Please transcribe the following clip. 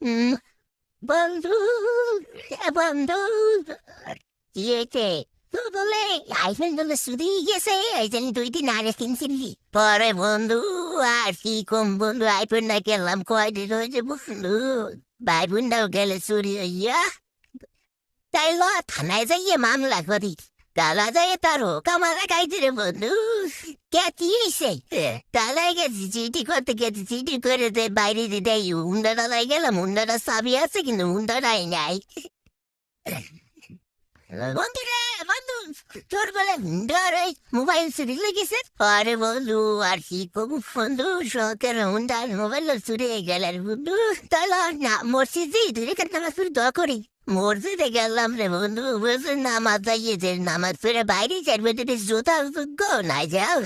উম, বন্ধু, বন্ধু, কি হয়েছে? তো বলে আইফোন বলে শুধু গেছে, এই জন্য 2 দিন আগে কিনছিলি। পরে বন্ধু, আর কি কম বন্ধু, আইফোন না কিনলাম কয়দিন হয়েছে বন্ধু। ভাই বোনটাও গেলে চুরি হইয়া, তাই ল থানায় যাইয়ে মামলা করি। তালা যায় তারও কামারা খাইছে রে বন্ধু। কে কি হয়েছে? তালাই গেছি চিঠি করতে গেছি, চিঠি করে দে বাইরে দিতে হুন্ডাটালাই গেলাম, হুন্ডাটা চাবি আছে কিন্তু হুন্ডাটাই নাই। বন্ধু রে, বন্ধু, তোর বলে হুন্ডার এই মোবাইল চুরি লেগেছে। আরে বন্ধু, আর কি করবো বন্ধু, শখের হুন্ডার মোবাইল চুরি হয়ে গেল রে বন্ধু। তাহলে না মসজিদে তুই এখানে নামাজ পড়ি দোয়া করি। মসজিদে গেলাম রে বন্ধু, বলছে নামাজ যাইয়েছে, নামাজ পড়ে বাইরে যাবে জুতা নাই যাও।